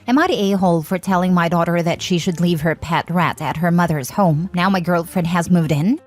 Am I the a-hole for telling my daughter that she should leave her pet rat at her mother's home now my girlfriend has moved in?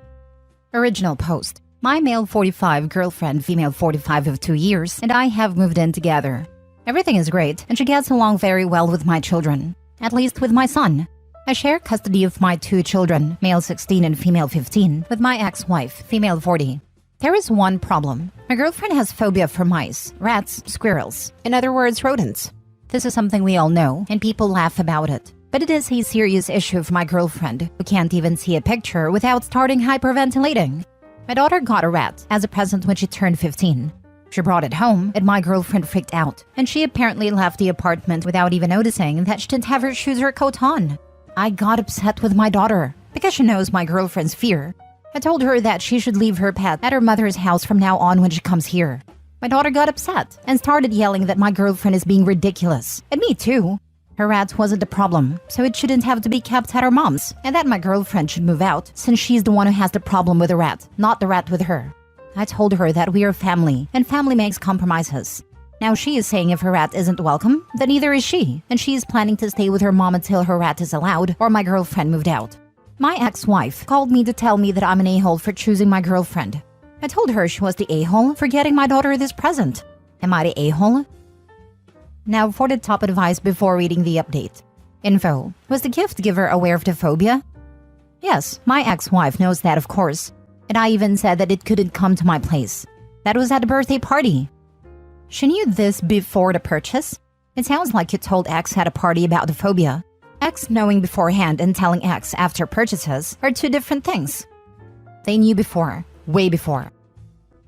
Original post. My male 45 girlfriend, female 45 of 2 years, and I have moved in together. Everything is great, and she gets along very well with my children. At least with my son. I share custody of my 2 children, male 16 and female 15, with my ex-wife, female 40. There is one problem. My girlfriend has phobia for mice, rats, squirrels. In other words, rodents. This is something we all know, and people laugh about it. But it is a serious issue for my girlfriend, who can't even see a picture without starting hyperventilating. My daughter got a rat as a present when she turned 15. She brought it home, and my girlfriend freaked out, and she apparently left the apartment without even noticing that she didn't have her shoes or coat on. I got upset with my daughter, because she knows my girlfriend's fear. I told her that she should leave her pet at her mother's house from now on when she comes here. My daughter got upset and started yelling that my girlfriend is being ridiculous. And me too. Her rat wasn't the problem, so it shouldn't have to be kept at her mom's, and that my girlfriend should move out since she's the one who has the problem with the rat, not the rat with her. I told her that we are family, and family makes compromises. Now she is saying if her rat isn't welcome, then neither is she, and she is planning to stay with her mom until her rat is allowed or my girlfriend moved out. My ex-wife called me to tell me that I'm an a-hole for choosing my girlfriend. I told her she was the a-hole for getting my daughter this present. Am I the a-hole? Now for the top advice before reading the update. Info. Was the gift giver aware of the phobia? Yes, my ex-wife knows that, of course. And I even said that it couldn't come to my place. That was at a birthday party. She knew this before the purchase? It sounds like you told X at a party about the phobia. X knowing beforehand and telling X after purchases are 2 different things. They knew before. Way before.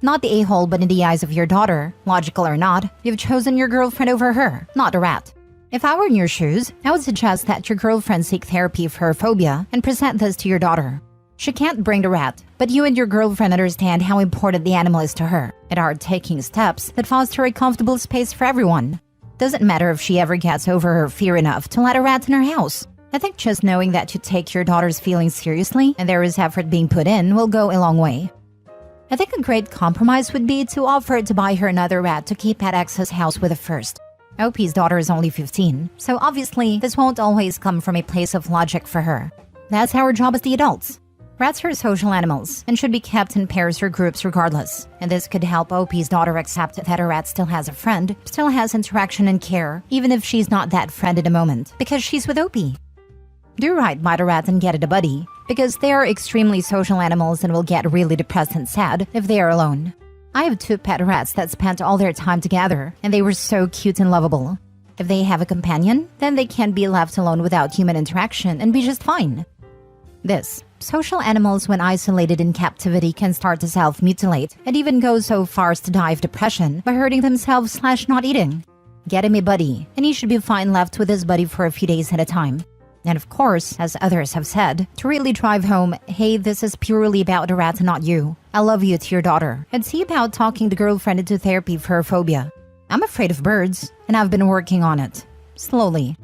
Not the a-hole, but in the eyes of your daughter, logical or not, you've chosen your girlfriend over her, not the rat. If I were in your shoes, I would suggest that your girlfriend seek therapy for her phobia and present this to your daughter. She can't bring the rat, but you and your girlfriend understand how important the animal is to her and are taking steps that foster a comfortable space for everyone. Doesn't matter if she ever gets over her fear enough to let a rat in her house. I think just knowing that you take your daughter's feelings seriously and there is effort being put in will go a long way. I think a great compromise would be to offer to buy her another rat to keep at X's house with a first. OP's daughter is only 15, so obviously this won't always come from a place of logic for her. That's our job as the adults. Rats are social animals and should be kept in pairs or groups regardless, and this could help OP's daughter accept that her rat still has a friend, still has interaction and care, even if she's not that friend at the moment, because she's with OP. Do right by the rat and get it a buddy, because they are extremely social animals and will get really depressed and sad if they are alone. I have 2 pet rats that spent all their time together, and they were so cute and lovable. If they have a companion, then they can be left alone without human interaction and be just fine. This. Social animals when isolated in captivity can start to self-mutilate and even go so far as to die of depression by hurting themselves/not eating. Get him a buddy, and he should be fine left with his buddy for a few days at a time. And of course, as others have said, to really drive home, hey, this is purely about the rat and not you. I love you to your daughter, and see about talking the girlfriend into therapy for her phobia. I'm afraid of birds, and I've been working on it. Slowly.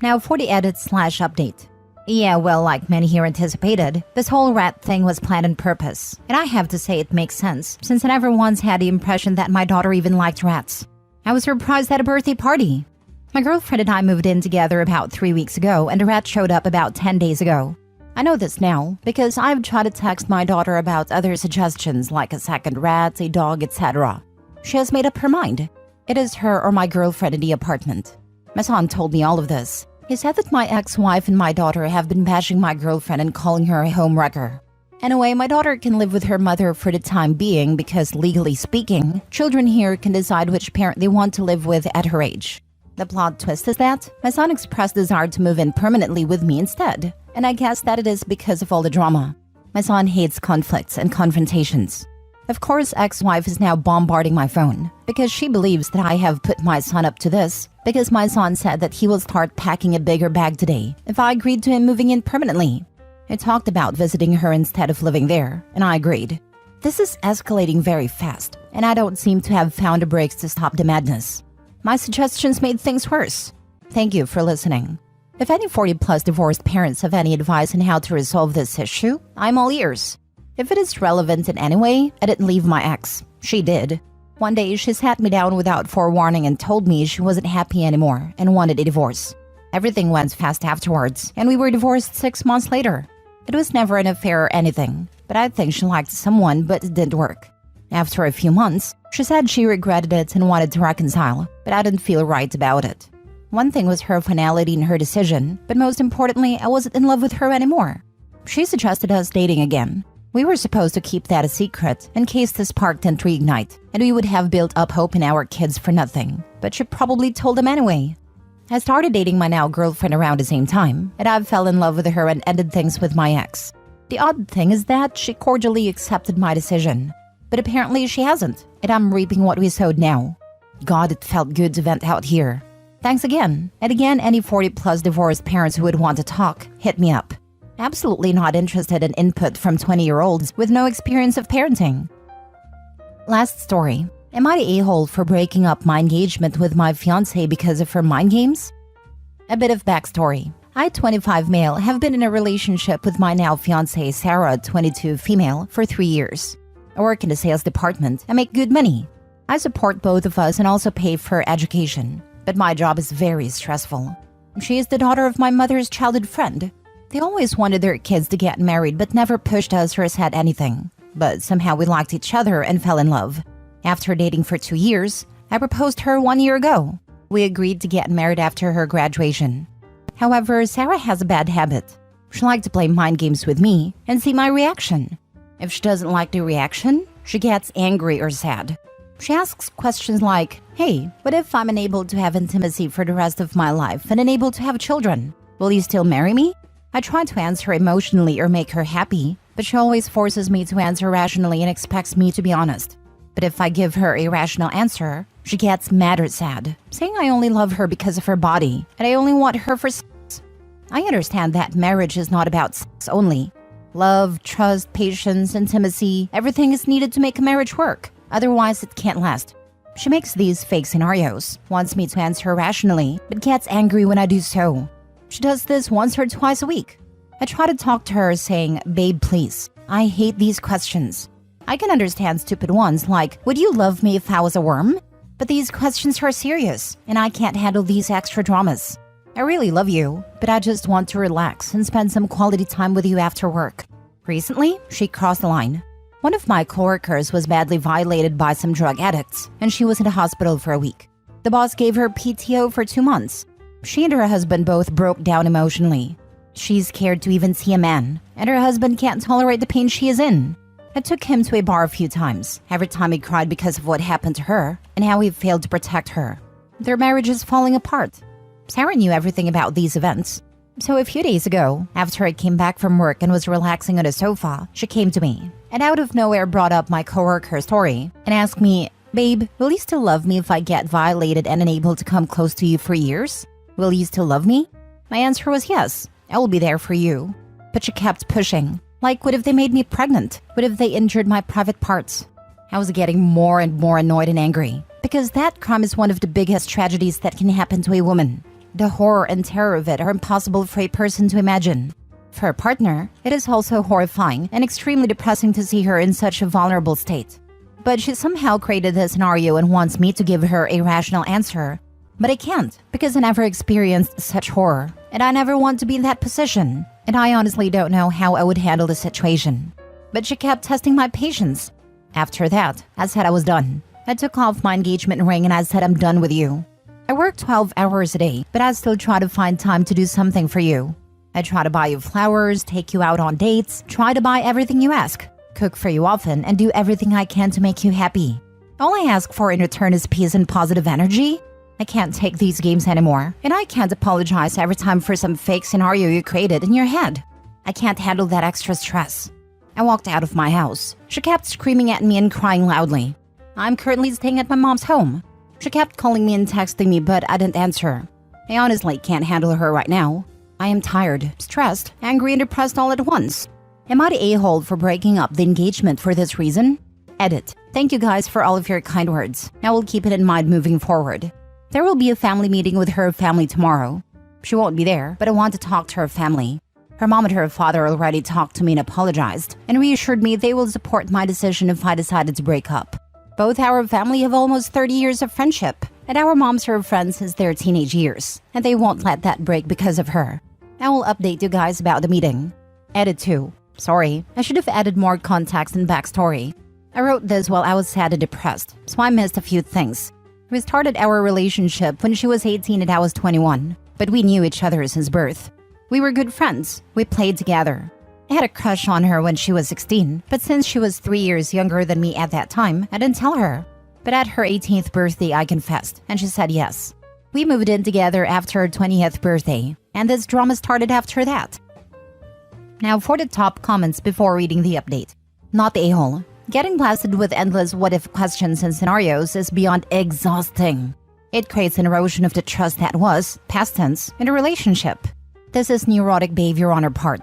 Now for the edit/update. Yeah, well, like many here anticipated, this whole rat thing was planned on purpose. And I have to say it makes sense, since I never once had the impression that my daughter even liked rats. I was surprised at a birthday party. My girlfriend and I moved in together about 3 weeks ago, and the rat showed up about 10 days ago. I know this now, because I've tried to text my daughter about other suggestions like a second rat, a dog, etc. She has made up her mind. It is her or my girlfriend in the apartment. My son told me all of this. He said that my ex-wife and my daughter have been bashing my girlfriend and calling her a homewrecker. Anyway, my daughter can live with her mother for the time being because, legally speaking, children here can decide which parent they want to live with at her age. The plot twist is that my son expressed desire to move in permanently with me instead, and I guess that it is because of all the drama. My son hates conflicts and confrontations. Of course, ex-wife is now bombarding my phone because she believes that I have put my son up to this because my son said that he will start packing a bigger bag today if I agreed to him moving in permanently. I talked about visiting her instead of living there, and I agreed. This is escalating very fast, and I don't seem to have found the brakes to stop the madness. My suggestions made things worse. Thank you for listening. If any 40-plus divorced parents have any advice on how to resolve this issue, I'm all ears. If it is relevant in any way, I didn't leave my ex. She did. One day, she sat me down without forewarning and told me she wasn't happy anymore and wanted a divorce. Everything went fast afterwards, and we were divorced 6 months later. It was never an affair or anything, but I think she liked someone, but it didn't work. After a few months, she said she regretted it and wanted to reconcile, but I didn't feel right about it. One thing was her finality in her decision, but most importantly, I wasn't in love with her anymore. She suggested us dating again. We were supposed to keep that a secret in case the spark didn't reignite, and we would have built up hope in our kids for nothing, but she probably told them anyway. I started dating my now girlfriend around the same time, and I fell in love with her and ended things with my ex. The odd thing is that she cordially accepted my decision, but apparently she hasn't, and I'm reaping what we sowed now. God, it felt good to vent out here. Thanks again, and again, any 40-plus divorced parents who would want to talk, hit me up. Absolutely not interested in input from 20-year-olds with no experience of parenting. Last story. Am I the a-hole for breaking up my engagement with my fiancé because of her mind games? A bit of backstory. I, 25 male, have been in a relationship with my now fiancé Sarah, 22 female, for 3 years. I work in the sales department and make good money. I support both of us and also pay for her education, but my job is very stressful. She is the daughter of my mother's childhood friend. They always wanted their kids to get married but never pushed us or said anything. But somehow we liked each other and fell in love. After dating for 2 years, I proposed to her 1 year ago. We agreed to get married after her graduation. However, Sarah has a bad habit. She likes to play mind games with me and see my reaction. If she doesn't like the reaction, she gets angry or sad. She asks questions like, hey, what if I'm unable to have intimacy for the rest of my life and unable to have children? Will you still marry me? I try to answer emotionally or make her happy, but she always forces me to answer rationally and expects me to be honest. But if I give her a rational answer, she gets mad or sad, saying I only love her because of her body and I only want her for sex. I understand that marriage is not about sex only. Love, trust, patience, intimacy, everything is needed to make a marriage work. Otherwise, it can't last. She makes these fake scenarios, wants me to answer rationally, but gets angry when I do so. She does this once or twice a week. I try to talk to her saying, babe, please. I hate these questions. I can understand stupid ones like, would you love me if I was a worm? But these questions are serious, and I can't handle these extra dramas. I really love you, but I just want to relax and spend some quality time with you after work. Recently, she crossed the line. One of my coworkers was badly violated by some drug addicts, and she was in the hospital for a week. The boss gave her PTO for 2 months. She and her husband both broke down emotionally. She's scared to even see a man, and her husband can't tolerate the pain she is in. I took him to a bar a few times, every time he cried because of what happened to her and how he failed to protect her. Their marriage is falling apart. Sarah knew everything about these events. So a few days ago, after I came back from work and was relaxing on a sofa, she came to me, and out of nowhere brought up my coworker's story and asked me, babe, will you still love me if I get violated and unable to come close to you for years? Will you still love me? My answer was yes, I will be there for you. But she kept pushing. Like, what if they made me pregnant? What if they injured my private parts? I was getting more and more annoyed and angry, because that crime is one of the biggest tragedies that can happen to a woman. The horror and terror of it are impossible for a person to imagine. For her partner, it is also horrifying and extremely depressing to see her in such a vulnerable state. But she somehow created this scenario and wants me to give her a rational answer. But I can't, because I never experienced such horror, and I never want to be in that position. And I honestly don't know how I would handle the situation. But she kept testing my patience. After that, I said I was done. I took off my engagement ring and I said I'm done with you. I work 12 hours a day, but I still try to find time to do something for you. I try to buy you flowers, take you out on dates, try to buy everything you ask, cook for you often, and do everything I can to make you happy. All I ask for in return is peace and positive energy. I can't take these games anymore, and I can't apologize every time for some fake scenario you created in your head. I can't handle that extra stress. I walked out of my house. She kept screaming at me and crying loudly. I'm currently staying at my mom's home. She kept calling me and texting me, but I didn't answer. I honestly can't handle her right now. I am tired, stressed, angry, and depressed all at once. Am I the a-hole for breaking up the engagement for this reason? Edit. Thank you guys for all of your kind words. I will keep it in mind moving forward. There will be a family meeting with her family tomorrow. She won't be there, but I want to talk to her family. Her mom and her father already talked to me and apologized, and reassured me they will support my decision if I decided to break up. Both our family have almost 30 years of friendship, and our moms are friends since their teenage years, and they won't let that break because of her. I will update you guys about the meeting. Edit 2. Sorry, I should have added more context and backstory. I wrote this while I was sad and depressed, so I missed a few things. We started our relationship when she was 18 and I was 21, but we knew each other since birth. We were good friends. We played together. I had a crush on her when she was 16, but since she was 3 years younger than me at that time, I didn't tell her. But at her 18th birthday, I confessed, and she said yes. We moved in together after her 20th birthday, and this drama started after that. Now for the top comments before reading the update. Not the a-hole. Getting blasted with endless what-if questions and scenarios is beyond exhausting. It creates an erosion of the trust that was, past tense, in a relationship. This is neurotic behavior on her part.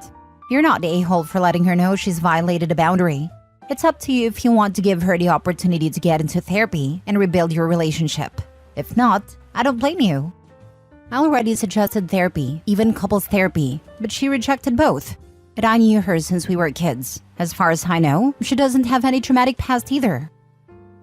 You're not the a-hole for letting her know she's violated a boundary. It's up to you if you want to give her the opportunity to get into therapy and rebuild your relationship. If not, I don't blame you. I already suggested therapy, even couples therapy, but she rejected both. And I knew her since we were kids. As far as I know, she doesn't have any traumatic past either.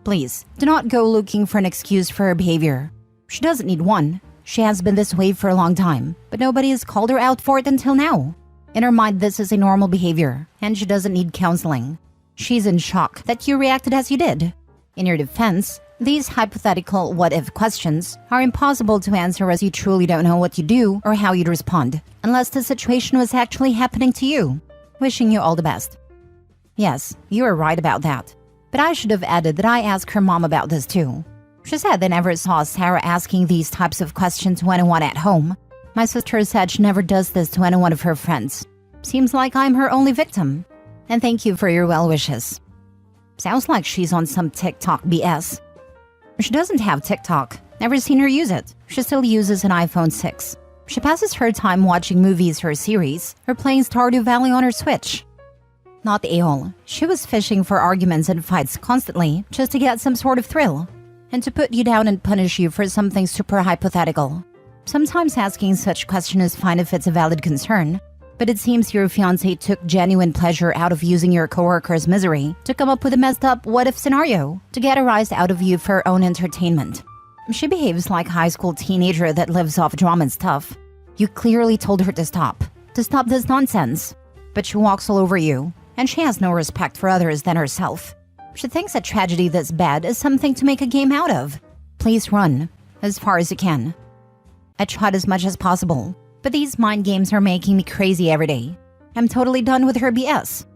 Please, do not go looking for an excuse for her behavior. She doesn't need one. She has been this way for a long time, but nobody has called her out for it until now. In her mind, this is a normal behavior, and she doesn't need counseling. She's in shock that you reacted as you did. In your defense, these hypothetical what-if questions are impossible to answer as you truly don't know what you do or how you'd respond, unless the situation was actually happening to you. Wishing you all the best. Yes, you are right about that. But I should have added that I asked her mom about this too. She said they never saw Sarah asking these types of questions to anyone at home. My sister said she never does this to any one of her friends. Seems like I'm her only victim. And thank you for your well wishes. Sounds like she's on some TikTok BS. She doesn't have TikTok. Never seen her use it. She still uses an iPhone 6. She passes her time watching movies or series or playing Stardew Valley on her Switch. Not the a-hole. She was fishing for arguments and fights constantly just to get some sort of thrill. And to put you down and punish you for something super hypothetical. Sometimes asking such question is fine if it's a valid concern, but it seems your fiancé took genuine pleasure out of using your coworker's misery to come up with a messed up what-if scenario to get a rise out of you for her own entertainment. She behaves like a high school teenager that lives off drama and stuff. You clearly told her to stop this nonsense. But she walks all over you, and she has no respect for others than herself. She thinks a tragedy this bad is something to make a game out of. Please run, as far as you can. I tried as much as possible, but these mind games are making me crazy every day. I'm totally done with her BS.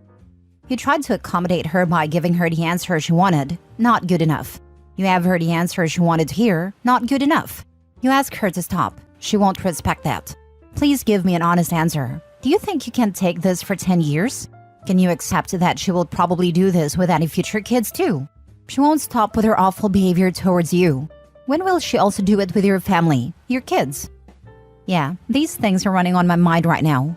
You tried to accommodate her by giving her the answer she wanted. Not good enough. You have her the answer she wanted to hear. Not good enough. You ask her to stop. She won't respect that. Please give me an honest answer. Do you think you can take this for 10 years? Can you accept that she will probably do this with any future kids too? She won't stop with her awful behavior towards you. When will she also do it with your family, your kids? Yeah, these things are running on my mind right now.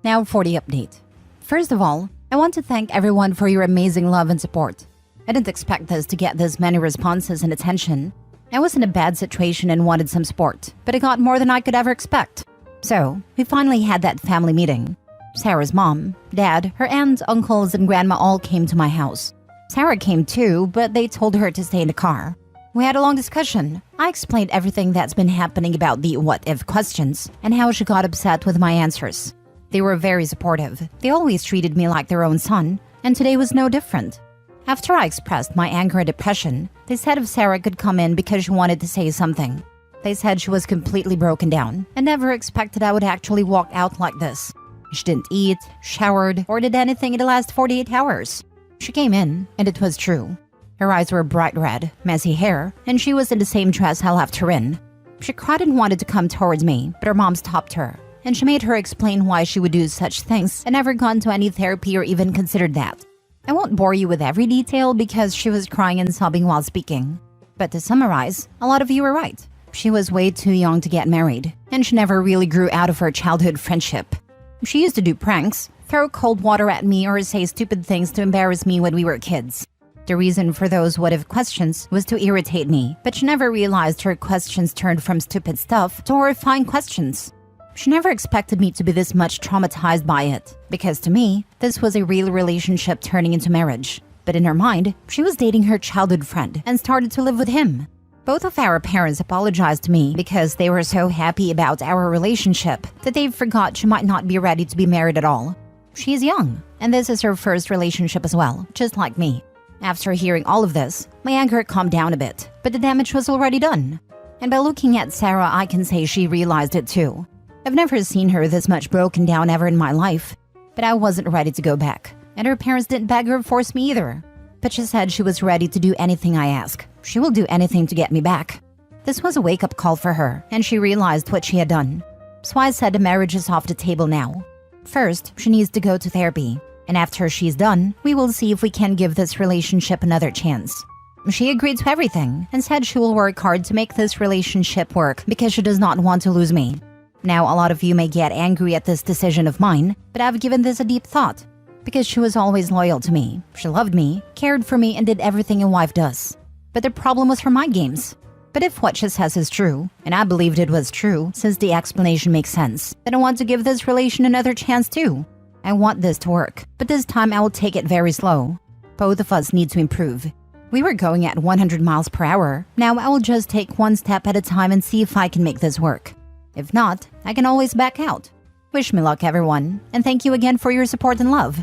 Now for the update. First of all, I want to thank everyone for your amazing love and support. I didn't expect this to get this many responses and attention. I was in a bad situation and wanted some support, but it got more than I could ever expect. So, we finally had that family meeting. Sarah's mom, dad, her aunt, uncles, and grandma all came to my house. Sarah came too, but they told her to stay in the car. We had a long discussion. I explained everything that's been happening about the what-if questions and how she got upset with my answers. They were very supportive. They always treated me like their own son, and today was no different. After I expressed my anger and depression, they said if Sarah could come in because she wanted to say something. They said she was completely broken down and never expected I would actually walk out like this. She didn't eat, showered, or did anything in the last 48 hours. She came in, and it was true. Her eyes were bright red, messy hair, and she was in the same dress I left her in. She cried and wanted to come towards me, but her mom stopped her, and she made her explain why she would do such things and never gone to any therapy or even considered that. I won't bore you with every detail because she was crying and sobbing while speaking. But to summarize, a lot of you were right. She was way too young to get married, and she never really grew out of her childhood friendship. She used to do pranks, throw cold water at me, or say stupid things to embarrass me when we were kids. The reason for those what-if questions was to irritate me, but she never realized her questions turned from stupid stuff to horrifying questions. She never expected me to be this much traumatized by it, because to me, this was a real relationship turning into marriage. But in her mind, she was dating her childhood friend and started to live with him. Both of our parents apologized to me because they were so happy about our relationship that they forgot she might not be ready to be married at all. She is young, and this is her first relationship as well, just like me. After hearing all of this, my anger calmed down a bit, but the damage was already done. And by looking at Sarah, I can say she realized it too. I've never seen her this much broken down ever in my life, but I wasn't ready to go back, and her parents didn't beg or force me either. But she said she was ready to do anything I ask. She will do anything to get me back. This was a wake-up call for her, and she realized what she had done. So I said the marriage is off the table now. First, she needs to go to therapy, and after she's done, we will see if we can give this relationship another chance. She agreed to everything and said she will work hard to make this relationship work because she does not want to lose me. Now, a lot of you may get angry at this decision of mine, but I've given this a deep thought. Because she was always loyal to me. She loved me, cared for me, and did everything a wife does. But the problem was her mind games. But if what she says is true, and I believed it was true since the explanation makes sense, then I want to give this relation another chance too. I want this to work, but this time I will take it very slow. Both of us need to improve. We were going at 100 miles per hour. Now I will just take one step at a time and see if I can make this work. If not, I can always back out. Wish me luck, everyone, and thank you again for your support and love.